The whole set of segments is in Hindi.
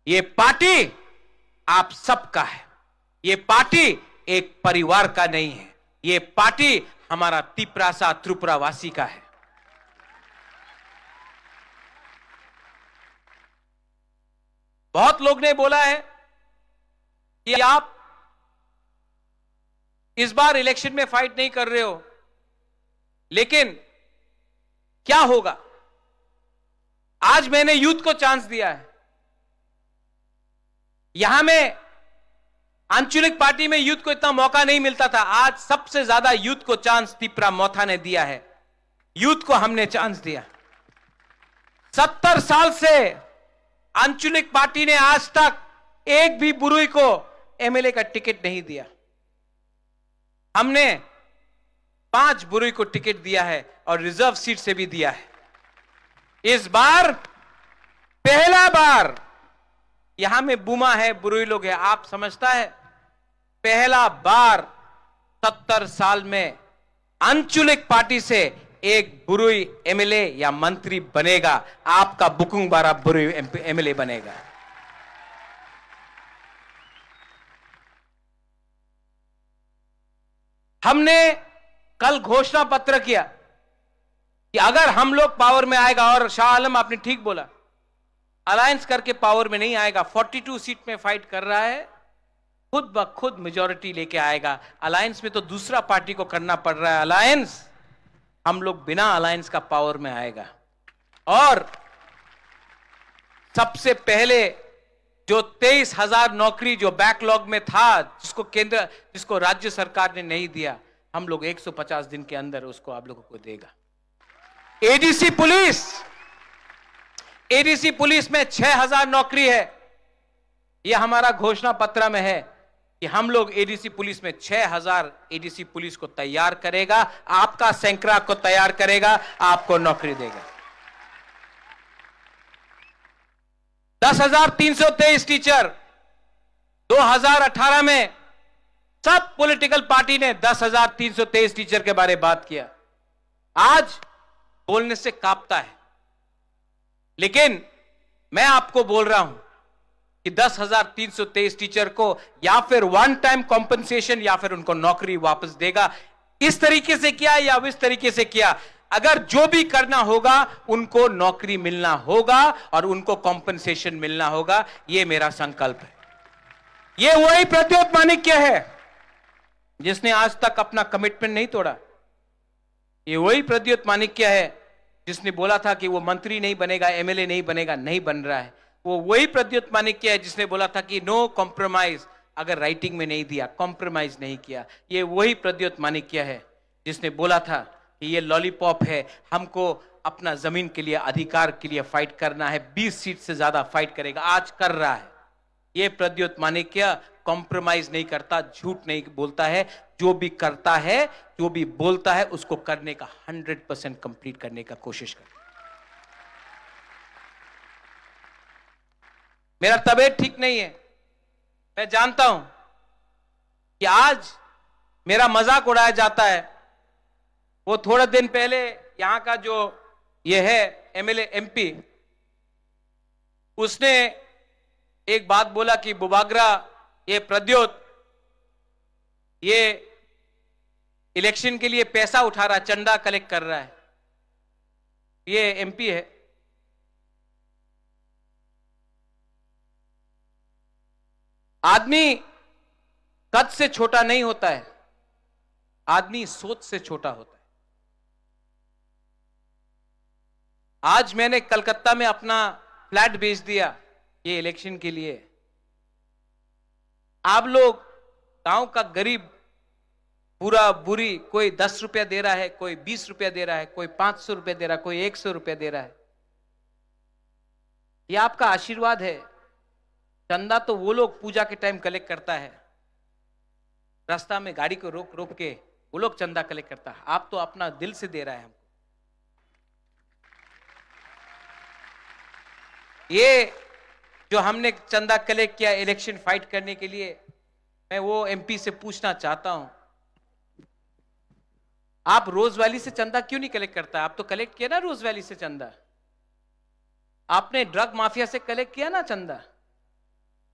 ये पार्टी आप सबका है। ये पार्टी एक परिवार का नहीं है। ये पार्टी हमारा तिपरासा त्रिपुरावासी का है। बहुत लोग ने बोला है कि आप इस बार इलेक्शन में फाइट नहीं कर रहे हो, लेकिन क्या होगा? आज मैंने यूथ को चांस दिया है। यहां में आंचलिक पार्टी में यूथ को इतना मौका नहीं मिलता था। आज सबसे ज्यादा यूथ को चांस तिपरा मोथा ने दिया है। यूथ को हमने चांस दिया। 70 साल से आंचलिक पार्टी ने आज तक एक भी बुरुई को एमएलए का टिकट नहीं दिया। हमने 5 बुरुई को टिकट दिया है और रिजर्व सीट से भी दिया है। इस बार पहला बार यहां में बुमा है, बुरुई लोग है। आप समझता है, पहला बार 70 साल में आंचलिक पार्टी से एक बुरुई एमएलए या मंत्री बनेगा। आपका बुकुंग बारा बुरुई एमएलए बनेगा। हमने कल घोषणा पत्र किया कि अगर हम लोग पावर में आएगा, और शाह आलम आपने ठीक बोला, अलायंस करके पावर में नहीं आएगा। 42 सीट में फाइट कर रहा है, खुद ब खुद मेजॉरिटी लेके आएगा। अलायंस में तो दूसरा पार्टी को करना पड़ रहा है अलायंस। हम लोग बिना अलायंस का पावर में आएगा। और सबसे पहले जो 23,000 नौकरी जो बैकलॉग में था, जिसको राज्य सरकार ने नहीं दिया, हम लोग 150 दिन के अंदर उसको आप लोगों को देगा। एडीसी पुलिस में 6,000 नौकरी है। यह हमारा घोषणा पत्र में है कि हम लोग एडीसी पुलिस में 6,000 एडीसी पुलिस को तैयार करेगा। आपका सैंकड़ा को तैयार करेगा, आपको नौकरी देगा। 10,323 टीचर 2018 में सब पॉलिटिकल पार्टी ने 10,323 टीचर के बारे में बात किया। आज बोलने से कांपता है, लेकिन मैं आपको बोल रहा हूं कि 10,323 टीचर को या फिर वन टाइम कॉम्पनसेशन या फिर उनको नौकरी वापस देगा। इस तरीके से किया या इस तरीके से किया, अगर जो भी करना होगा उनको नौकरी मिलना होगा और उनको कॉम्पनसेशन मिलना होगा। यह मेरा संकल्प है। यह वही प्रद्योत माणिक्य है जिसने आज तक अपना कमिटमेंट नहीं तोड़ा। यह वही प्रद्योत माणिक्य है जिसने बोला था कि वो मंत्री नहीं बनेगा, एमएलए नहीं बनेगा, नहीं बन रहा है। वो वही प्रद्योत माणिक्य है जिसने बोला था कि नो कॉम्प्रोमाइज, अगर राइटिंग में नहीं दिया, कॉम्प्रोमाइज नहीं किया। ये वही प्रद्योत माणिक्य है जिसने बोला था कि ये लॉलीपॉप है, हमको अपना जमीन के लिए, अधिकार के लिए फाइट करना है, 20 सीट से ज्यादा फाइट करेगा। आज कर रहा है। ये प्रद्योत माणिक्य कॉम्प्रोमाइज नहीं करता, झूठ नहीं बोलता है। जो भी करता है, जो भी बोलता है, उसको करने का 100% कंप्लीट करने का कोशिश करता है। मेरा तबीयत ठीक नहीं है, मैं जानता हूं कि आज मेरा मजाक उड़ाया जाता है। वो थोड़े दिन पहले यहां का जो ये है एमएलए एमपी, उसने एक बात बोला कि बुबागरा, ये प्रद्योत, ये इलेक्शन के लिए पैसा उठा रहा है, चंदा कलेक्ट कर रहा है। ये एमपी है। आदमी कद से छोटा नहीं होता है, आदमी सोच से छोटा होता है। आज मैंने कलकत्ता में अपना फ्लैट बेच दिया ये इलेक्शन के लिए। आप लोग गांव का गरीब, पूरा बुरी, कोई 10 रुपया दे रहा है, कोई 20 रुपया दे रहा है, कोई 500 रुपया दे रहा है, कोई 100 रुपया दे रहा है। ये आपका आशीर्वाद है। चंदा तो वो लोग पूजा के टाइम कलेक्ट करता है, रास्ता में गाड़ी को रोक रोक के वो लोग चंदा कलेक्ट करता है। आप तो अपना दिल से दे रहा है हमको। ये जो हमने चंदा कलेक्ट किया इलेक्शन फाइट करने के लिए, मैं वो एमपी से पूछना चाहता हूं, आप रोज वैली से चंदा क्यों नहीं कलेक्ट करता? आप तो कलेक्ट किया ना रोज वैली से चंदा। आपने ड्रग माफिया से कलेक्ट किया ना चंदा।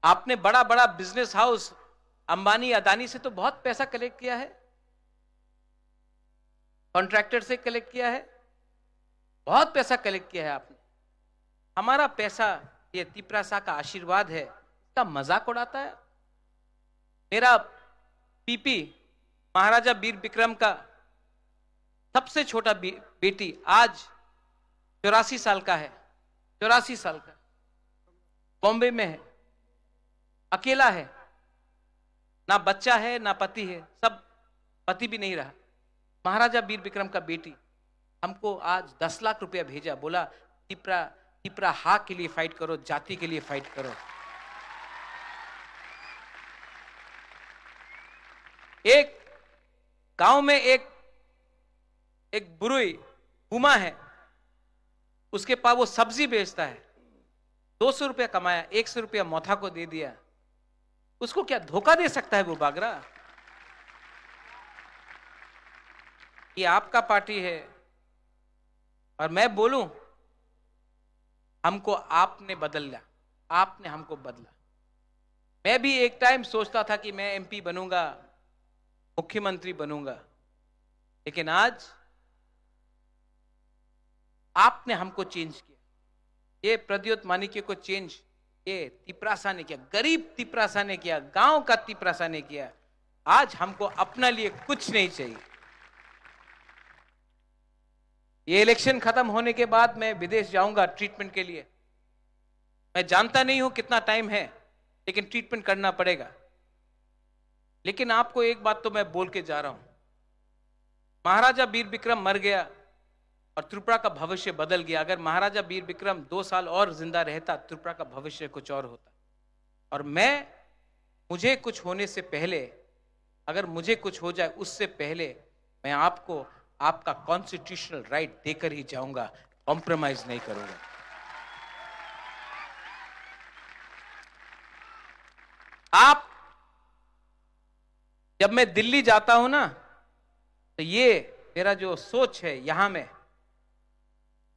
आपने बड़ा बड़ा बिजनेस हाउस अंबानी अदानी से तो बहुत पैसा कलेक्ट किया है, कॉन्ट्रैक्टर से कलेक्ट किया है, बहुत पैसा कलेक्ट किया है आपने। हमारा पैसा ये तिपरासा का आशीर्वाद है, इसका मजाक उड़ाता है। मेरा पीपी महाराजा वीर विक्रम का सबसे छोटा बेटी आज 84 साल का है, 84 साल का, बॉम्बे में है, अकेला है, ना बच्चा है ना पति है, सब पति भी नहीं रहा। महाराजा वीर विक्रम का बेटी हमको आज 10 लाख रुपया भेजा, बोला तिपरा हा के लिए फाइट करो, जाति के लिए फाइट करो। एक गांव में एक बुरुई हुमा है, उसके पास वो सब्जी बेचता है, 200 रुपया कमाया, 100 रुपया मोथा को दे दिया। उसको क्या धोखा दे सकता है वो बागरा? ये आपका पार्टी है और मैं बोलूं हमको आपने बदला, आपने हमको बदला। मैं भी एक टाइम सोचता था कि मैं एमपी बनूंगा, मुख्यमंत्री बनूंगा, लेकिन आज आपने हमको चेंज किया। ये प्रद्योत मानिक्य को चेंज ये तिपरासा ने किया, गरीब तिपरासा ने किया, गांव का तिपरासा ने किया। आज हमको अपना लिए कुछ नहीं चाहिए। ये इलेक्शन खत्म होने के बाद मैं विदेश जाऊंगा ट्रीटमेंट के लिए। मैं जानता नहीं हूं कितना टाइम है, लेकिन ट्रीटमेंट करना पड़ेगा। लेकिन आपको एक बात तो मैं बोल के जा रहा हूं, महाराजा वीर विक्रम मर गया और त्रिपुरा का भविष्य बदल गया। अगर महाराजा वीर विक्रम 2 साल और जिंदा रहता, त्रिपुरा का भविष्य कुछ और होता। और मुझे कुछ होने से पहले, अगर मुझे कुछ हो जाए उससे पहले, मैं आपको आपका कॉन्स्टिट्यूशनल राइट देकर ही जाऊंगा, कॉम्प्रोमाइज नहीं करूंगा। आप जब मैं दिल्ली जाता हूं ना, तो ये मेरा जो सोच है यहां में,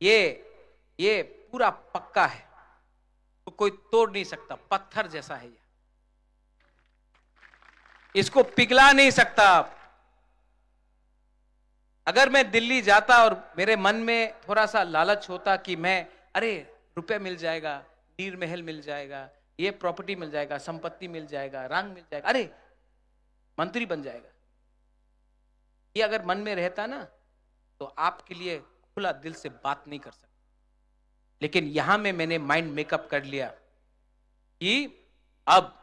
ये पूरा पक्का है, तो कोई तोड़ नहीं सकता, पत्थर जैसा है ये, इसको पिघला नहीं सकता आप। अगर मैं दिल्ली जाता और मेरे मन में थोड़ा सा लालच होता कि मैं, अरे रुपया मिल जाएगा, नीर महल मिल जाएगा, ये प्रॉपर्टी मिल जाएगा, संपत्ति मिल जाएगा, रंग मिल जाएगा, अरे मंत्री बन जाएगा, ये अगर मन में रहता ना, तो आपके लिए खुला दिल से बात नहीं कर सकता। लेकिन यहां में मैंने माइंड मेकअप कर लिया कि अब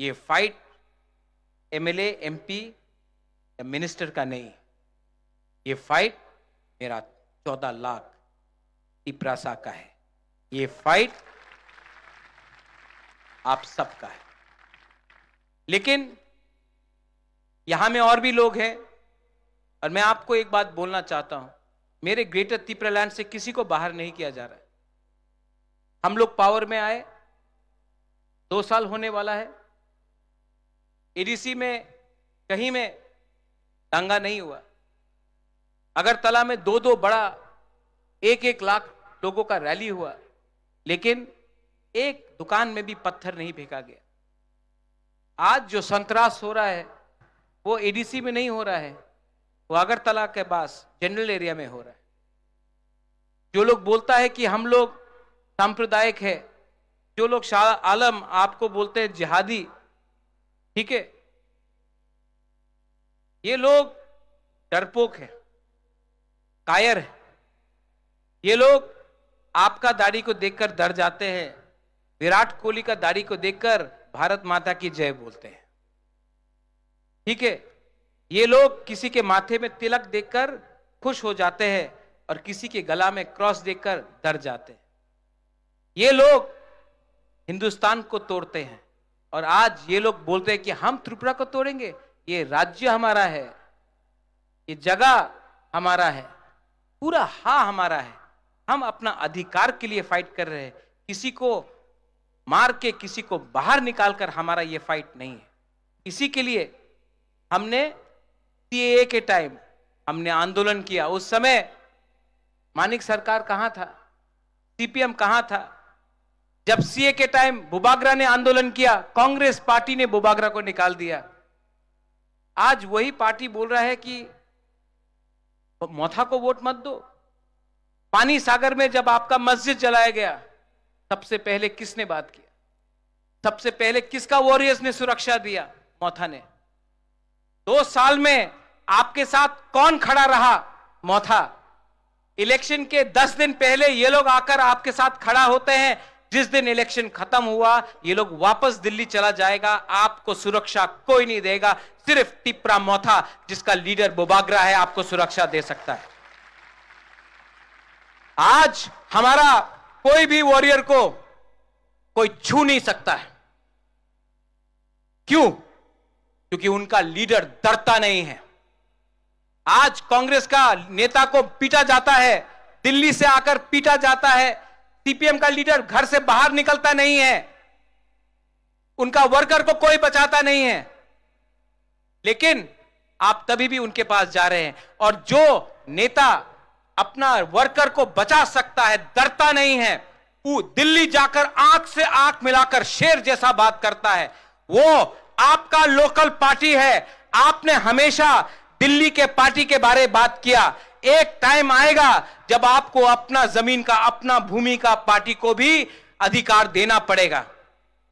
ये फाइट एमएलए, एमपी या मिनिस्टर का नहीं, ये फाइट मेरा 14 लाख तिपरासा का है, ये फाइट आप सबका है। लेकिन यहां में और भी लोग हैं, और मैं आपको एक बात बोलना चाहता हूं, मेरे ग्रेटर त्रिपुरालैंड से किसी को बाहर नहीं किया जा रहा है। हम लोग पावर में आए, 2 साल होने वाला है, एडीसी में कहीं में दंगा नहीं हुआ। अगरतला में 2 बड़ा 1-1 लाख लोगों का रैली हुआ, लेकिन एक दुकान में भी पत्थर नहीं फेंका गया। आज जो संतरास हो रहा है वो एडीसी में नहीं हो रहा है, वो अगरतला के पास जनरल एरिया में हो रहा है। जो लोग बोलता है कि हम लोग सांप्रदायिक है, जो लोग शाह आलम आपको बोलते हैं जिहादी, ठीक है, ये लोग डरपोक है, कायर है। ये लोग आपका दाढ़ी को देखकर डर जाते हैं, विराट कोहली का दाढ़ी को देखकर भारत माता की जय बोलते हैं, ठीक है। ये लोग किसी के माथे में तिलक देखकर खुश हो जाते हैं और किसी के गला में क्रॉस देखकर डर जाते हैं। ये लोग हिंदुस्तान को तोड़ते हैं, और आज ये लोग बोलते हैं कि हम त्रिपुरा को तोड़ेंगे। ये राज्य हमारा है, ये जगह हमारा है, पूरा हा हमारा है। हम अपना अधिकार के लिए फाइट कर रहे हैं, किसी को मार के, किसी को बाहर निकालकर हमारा ये फाइट नहीं है। इसी के लिए हमने सीएए के टाइम हमने आंदोलन किया। उस समय मानिक सरकार कहां था, सीपीएम कहां था, जब सीए के टाइम बुबागरा ने आंदोलन किया, कांग्रेस पार्टी ने बुबागरा को निकाल दिया। आज वही पार्टी बोल रहा है कि मोथा को वोट मत दो। पानी सागर में जब आपका मस्जिद जलाया गया, सबसे पहले किसने बात किया? सबसे पहले किसका वॉरियर्स ने सुरक्षा दिया? मोथा ने। 2 साल में आपके साथ कौन खड़ा रहा? मोथा। इलेक्शन के 10 दिन पहले ये लोग आकर आपके साथ खड़ा होते हैं। जिस दिन इलेक्शन खत्म हुआ, ये लोग वापस दिल्ली चला जाएगा। आपको सुरक्षा कोई नहीं देगा, सिर्फ टिपरा मोथा, जिसका लीडर बुबागरा है, आपको सुरक्षा दे सकता है। आज हमारा कोई भी वॉरियर को कोई छू नहीं सकता है। क्यों? क्योंकि उनका लीडर डरता नहीं है। आज कांग्रेस का नेता को पीटा जाता है, दिल्ली से आकर पीटा जाता है। सीपीएम का लीडर घर से बाहर निकलता नहीं है, उनका वर्कर को कोई बचाता नहीं है, लेकिन आप तभी भी उनके पास जा रहे हैं। और जो नेता अपना वर्कर को बचा सकता है, डरता नहीं है, वो दिल्ली जाकर आंख से आंख मिलाकर शेर जैसा बात करता है, वो आपका लोकल पार्टी है। आपने हमेशा दिल्ली के पार्टी के बारे में बात किया। एक टाइम आएगा जब आपको अपना जमीन का, अपना भूमि का पार्टी को भी अधिकार देना पड़ेगा,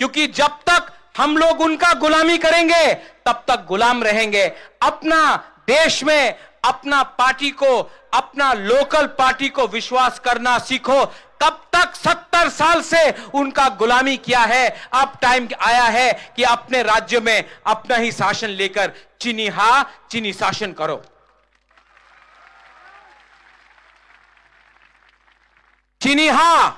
क्योंकि जब तक हम लोग उनका गुलामी करेंगे तब तक गुलाम रहेंगे। अपना देश में अपना पार्टी को, अपना लोकल पार्टी को विश्वास करना सीखो। कब तक 70 साल से उनका गुलामी किया है? अब टाइम आया है कि अपने राज्य में अपना ही शासन लेकर चीनी शासन करो। चीनी हां।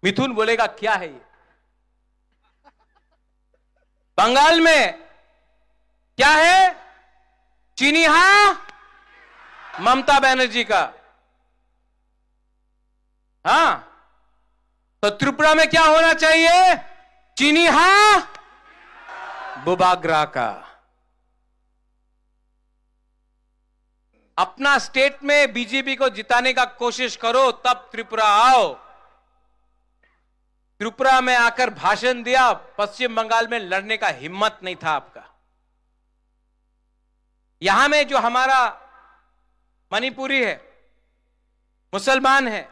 मिथुन बोलेगा क्या है ये? बंगाल में क्या है? चीनी हां, ममता बनर्जी का। हां, तो त्रिपुरा में क्या होना चाहिए? चीनी हां, बुबागरा का। अपना स्टेट में बीजेपी को जिताने का कोशिश करो, तब त्रिपुरा आओ। त्रिपुरा में आकर भाषण दिया, पश्चिम बंगाल में लड़ने का हिम्मत नहीं था आपका। यहां में जो हमारा मणिपुरी है, मुसलमान है,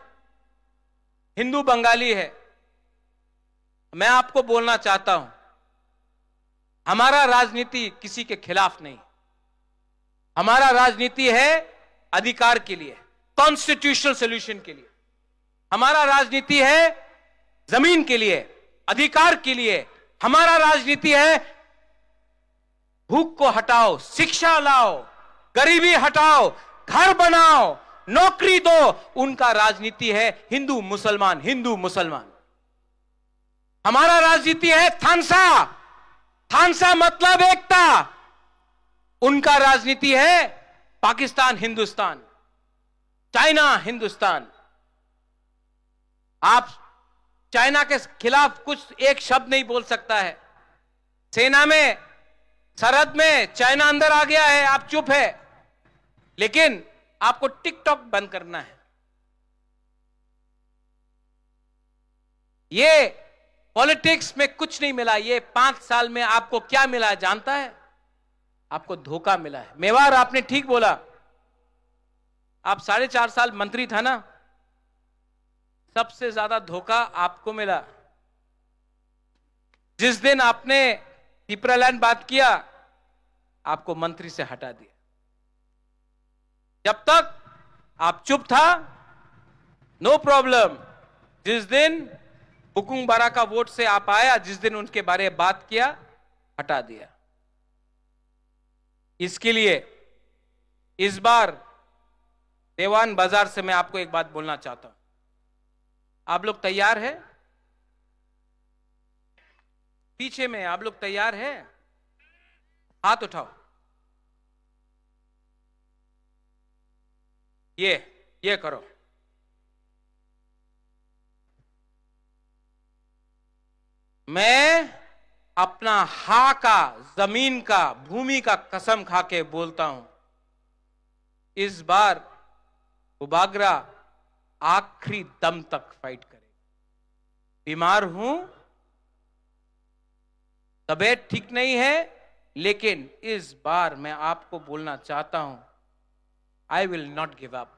हिंदू बंगाली है, मैं आपको बोलना चाहता हूं, हमारा राजनीति किसी के खिलाफ नहीं। हमारा राजनीति है अधिकार के लिए, कॉन्स्टिट्यूशनल सॉल्यूशन के लिए। हमारा राजनीति है जमीन के लिए, अधिकार के लिए। हमारा राजनीति है भूख को हटाओ, शिक्षा लाओ, गरीबी हटाओ, घर बनाओ, नौकरी दो। उनका राजनीति है हिंदू मुसलमान, हिंदू मुसलमान। हमारा राजनीति है थानसा, थानसा मतलब एकता। उनका राजनीति है पाकिस्तान हिंदुस्तान, चाइना हिंदुस्तान। आप चाइना के खिलाफ कुछ एक शब्द नहीं बोल सकता है। सेना में, सरहद में चाइना अंदर आ गया है, आप चुप है, लेकिन आपको टिकटॉक बंद करना है। ये पॉलिटिक्स में कुछ नहीं मिला। ये 5 साल में आपको क्या मिला है जानता है? आपको धोखा मिला है। मेवाड़, आपने ठीक बोला, आप 4.5 साल मंत्री था ना, सबसे ज्यादा धोखा आपको मिला। जिस दिन आपने पिपरालैंड बात किया, आपको मंत्री से हटा दिया। जब तक आप चुप था, नो प्रॉब्लम। जिस दिन बुकुंग बारा का वोट से आप आया, जिस दिन उनके बारे में बात किया, हटा दिया। इसके लिए इस बार देवान बाजार से मैं आपको एक बात बोलना चाहता हूं। आप लोग तैयार हैं? पीछे में आप लोग तैयार हैं? हाथ उठाओ। ये करो। मैं अपना हा का, जमीन का, भूमि का कसम खा के बोलता हूं, इस बार बुबागरा आखिरी दम तक फाइट करेगा। बीमार हूं, तबीयत ठीक नहीं है, लेकिन इस बार मैं आपको बोलना चाहता हूं, I will not give up.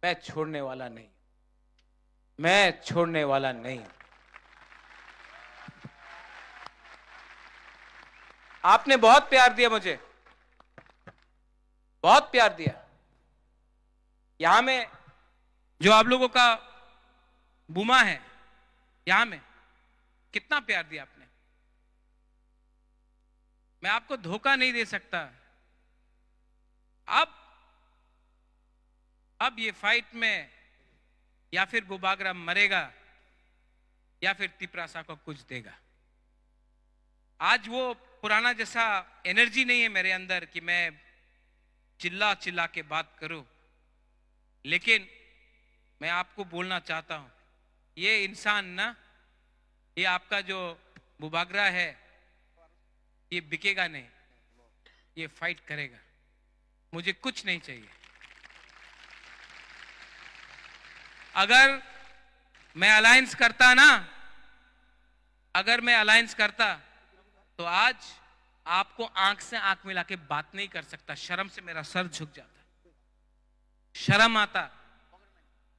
मैं छोड़ने वाला नहीं, मैं छोड़ने वाला नहीं। आपने बहुत प्यार दिया मुझे, बहुत प्यार दिया। यहां में जो आप लोगों का बुमा है, यहां में कितना प्यार दिया आपने। मैं आपको धोखा नहीं दे सकता। अब ये फाइट में या फिर बुबागरा मरेगा या फिर तिपरासा को कुछ देगा। आज वो पुराना जैसा एनर्जी नहीं है मेरे अंदर कि मैं चिल्ला चिल्ला के बात करूं, लेकिन मैं आपको बोलना चाहता हूं, ये इंसान ना, ये आपका जो बुबागरा है, ये बिकेगा नहीं, ये फाइट करेगा। मुझे कुछ नहीं चाहिए। अगर मैं अलायंस करता ना, अगर मैं अलायंस करता तो आज आपको आंख से आंख मिला के बात नहीं कर सकता। शर्म से मेरा सर झुक जाता, शर्म आता।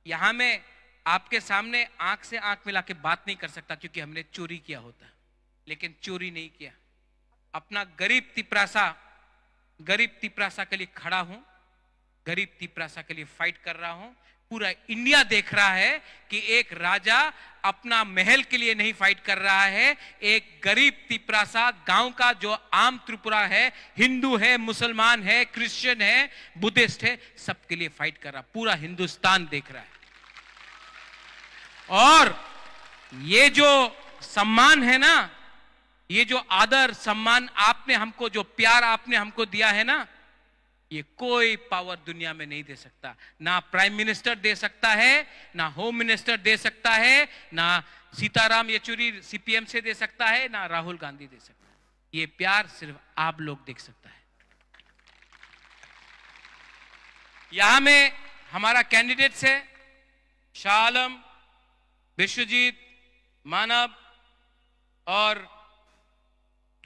यहां में आपके सामने आंख से आंख मिला के बात नहीं कर सकता, क्योंकि हमने चोरी किया होता, लेकिन चोरी नहीं किया। अपना गरीब तिपरासा के लिए खड़ा हूं, गरीब तिपरासा के लिए फाइट कर रहा हूं। पूरा इंडिया देख रहा है कि एक राजा अपना महल के लिए नहीं फाइट कर रहा है, एक गरीब तिपरासा गांव का जो आम त्रिपुरा है, हिंदू है, मुसलमान है, क्रिश्चियन है, बुद्धिस्ट है, सबके लिए फाइट कर रहा। पूरा हिंदुस्तान देख रहा है। और ये जो सम्मान है ना, ये जो आदर सम्मान आपने हमको, जो प्यार आपने हमको दिया है ना, ये कोई पावर दुनिया में नहीं दे सकता। ना प्राइम मिनिस्टर दे सकता है, ना होम मिनिस्टर दे सकता है, ना सीताराम येचुरी सीपीएम से दे सकता है, ना राहुल गांधी दे सकता है। ये प्यार सिर्फ आप लोग देख सकता है। यहां में हमारा कैंडिडेट्स है शाह आलम, विश्वजीत, मानव और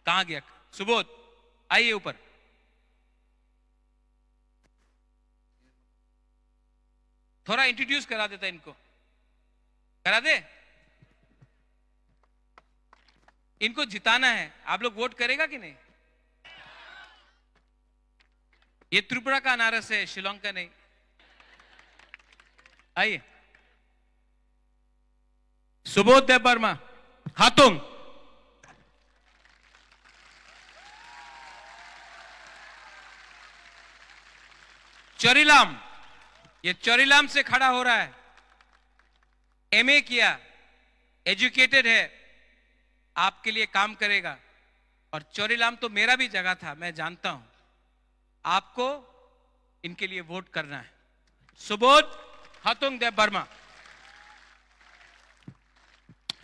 कहां गया सुबोध। आइए ऊपर। थोड़ा इंट्रोड्यूस करा देता, इनको करा दे। इनको जिताना है। आप लोग वोट करेगा कि नहीं? ये त्रिपुरा का अनारस है, शिलोंग का नहीं। आइए। सुबोध देव वर्मा, हाथुंग। चोरीलाम, ये चोरीलाम से खड़ा हो रहा है। एमए किया, एजुकेटेड है, आपके लिए काम करेगा। और चोरीलाम तो मेरा भी जगह था, मैं जानता हूं। आपको इनके लिए वोट करना है। सुबोध हाथुंग देव वर्मा।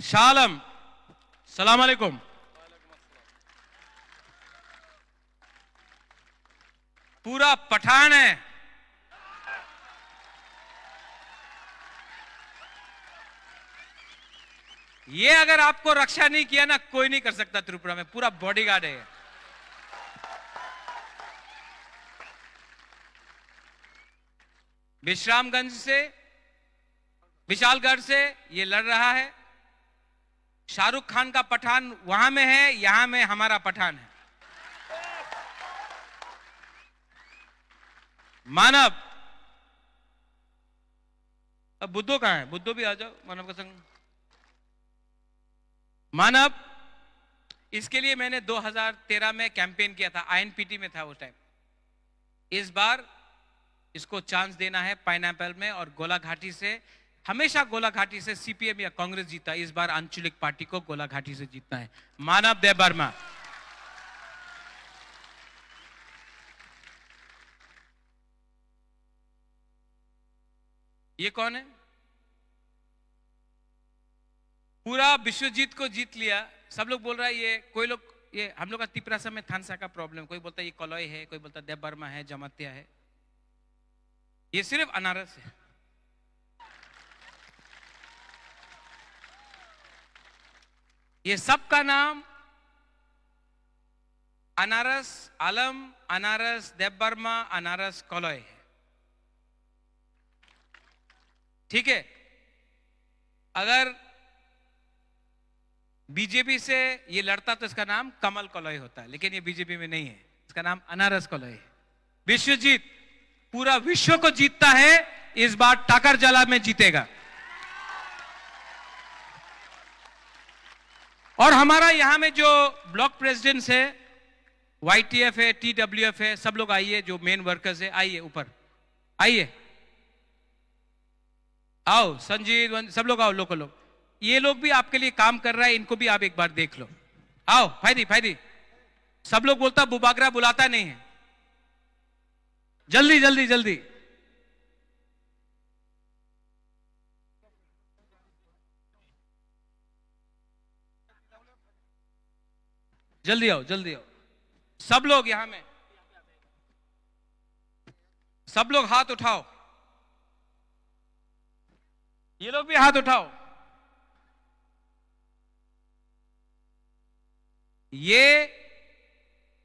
शाह आलम, सलाम अलैकुम। पूरा पठान है। ये अगर आपको रक्षा नहीं किया ना, कोई नहीं कर सकता त्रिपुरा में। पूरा बॉडीगार्ड है। विश्रामगंज से, विशालगढ़ से ये लड़ रहा है। शाहरुख खान का पठान वहां में है, यहां में हमारा पठान है। मानव। अब बुद्धो कहां है? बुद्धो भी आ जाओ मानव का संग। मानव, इसके लिए मैंने 2013 में कैंपेन किया था, आईएनपीटी में था उस टाइम। इस बार इसको चांस देना है पाइनएप्पल में। और गोलाघाटी से, हमेशा गोलाघाटी से सीपीएम या कांग्रेस जीता, इस बार आंचलिक पार्टी को गोलाघाटी से जीतना है। मानव देव वर्मा। ये कौन है? पूरा विश्वजीत को जीत लिया। सब लोग बोल रहा है ये, कोई लोग ये हम लोग का तिपरासा में थानसा का प्रॉब्लम, कोई बोलता है ये कलॉय है, कोई बोलता देव वर्मा है, जमातिया है। ये सिर्फ अनारस है। ये सबका नाम अनारस आलम, अनारस देवबर्मा, अनारस कॉलोय है। ठीक है, अगर बीजेपी से ये लड़ता तो इसका नाम कमल कॉलोय होता है, लेकिन ये बीजेपी में नहीं है, इसका नाम अनारस कॉलोय है। विश्व जीत, पूरा विश्व को जीतता है, इस बार टाकरजला में जीतेगा। और हमारा यहां में जो ब्लॉक प्रेसिडेंट्स है, YTF है, TWF है, सब लोग आइए, जो मेन वर्कर्स है आइए, ऊपर आइए, आओ, संजीत, सब लोग आओ, लोग ये लोग भी आपके लिए काम कर रहा है, इनको भी आप एक बार देख लो। आओ फायदी, सब लोग बोलता बुबागरा बुलाता नहीं है, जल्दी जल्दी जल्दी। जल्दी आओ, जल्दी आओ, सब लोग यहां में, सब लोग हाथ उठाओ, ये लोग भी हाथ उठाओ। ये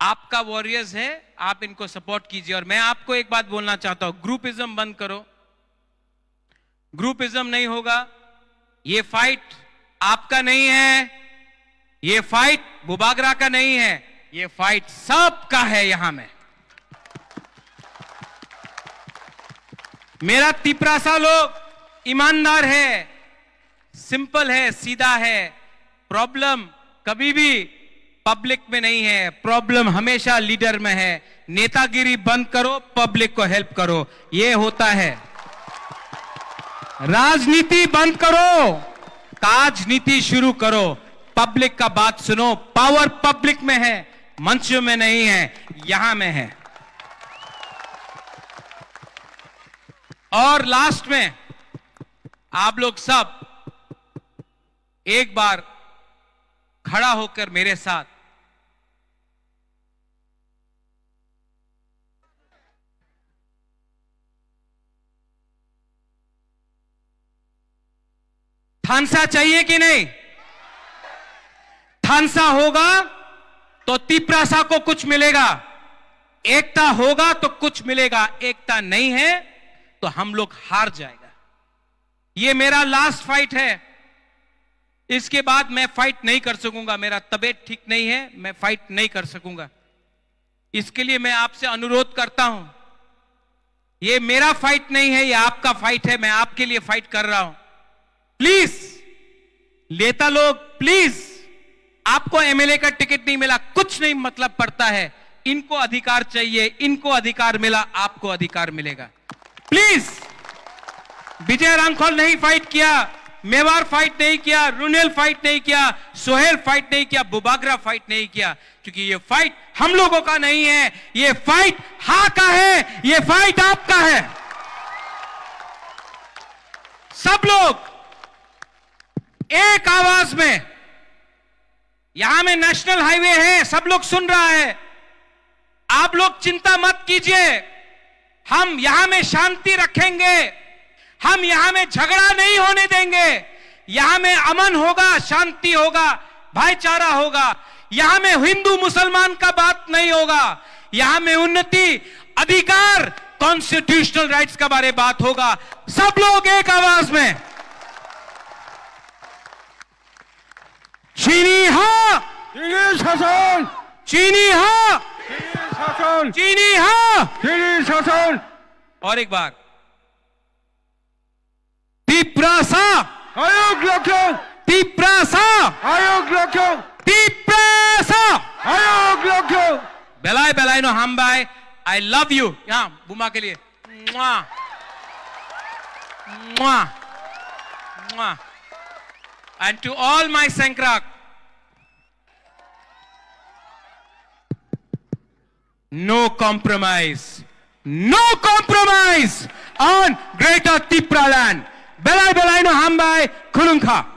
आपका वॉरियर्स है, आप इनको सपोर्ट कीजिए। और मैं आपको एक बात बोलना चाहता हूं, ग्रुपिज्म बंद करो, ग्रुपिज्म नहीं होगा। ये फाइट आपका नहीं है, ये फाइट बुबागरा का नहीं है, ये फाइट सबका है। यहां में मेरा तिपरासा लोग ईमानदार है, सिंपल है, सीधा है। प्रॉब्लम कभी भी पब्लिक में नहीं है, प्रॉब्लम हमेशा लीडर में है। नेतागिरी बंद करो, पब्लिक को हेल्प करो, ये होता है। राजनीति बंद करो, काजनीति शुरू करो, पब्लिक का बात सुनो। पावर पब्लिक में है, मंचों में नहीं है, यहां में है। और लास्ट में आप लोग सब एक बार खड़ा होकर मेरे साथ थानसा चाहिए कि नहीं? थानसा होगा तो तिपरासा को कुछ मिलेगा, एकता होगा तो कुछ मिलेगा, एकता नहीं है तो हम लोग हार जाएगा। ये मेरा लास्ट फाइट है, इसके बाद मैं फाइट नहीं कर सकूंगा, मेरा तबीयत ठीक नहीं है, मैं फाइट नहीं कर सकूंगा। इसके लिए मैं आपसे अनुरोध करता हूं, ये मेरा फाइट नहीं है, ये आपका फाइट है, मैं आपके लिए फाइट कर रहा हूं। प्लीज नेता लोग, प्लीज, आपको एमएलए का टिकट नहीं मिला, कुछ नहीं मतलब पड़ता है, इनको अधिकार चाहिए, इनको अधिकार मिला, आपको अधिकार मिलेगा। प्लीज, विजय रांखोल नहीं फाइट किया, मेवार फाइट नहीं किया, रुनेल फाइट नहीं किया, सोहेल फाइट नहीं किया, बुबागरा फाइट नहीं किया, क्योंकि ये फाइट हम लोगों का नहीं है, ये फाइट हा का है, ये फाइट आपका है। सब लोग एक आवाज में, यहां में नेशनल हाईवे है, सब लोग सुन रहा है, आप लोग चिंता मत कीजिए, हम यहां में शांति रखेंगे, हम यहां में झगड़ा नहीं होने देंगे, यहां में अमन होगा, शांति होगा, भाईचारा होगा, यहां में हिंदू मुसलमान का बात नहीं होगा, यहां में उन्नति, अधिकार, कॉन्स्टिट्यूशनल राइट्स का बारे बात होगा। सब लोग एक आवाज में, चीनी हाँ, चीनी शासन, चीनी हाँ, चीनी शासन, चीनी हाँ, चीनी शासन। और एक बार, तिपरासा आयोग रखो, तिपरासा आयोग रखो, तिपरासा आयोग रखो। बेलाय बेलाय नो हम बाय, आई लव यू। यहां बुमा के लिए मुआ मुआ मुआ। And to all my Sankrak, no compromise on Greater Tipra land. Belai belai no hambai khulungkha.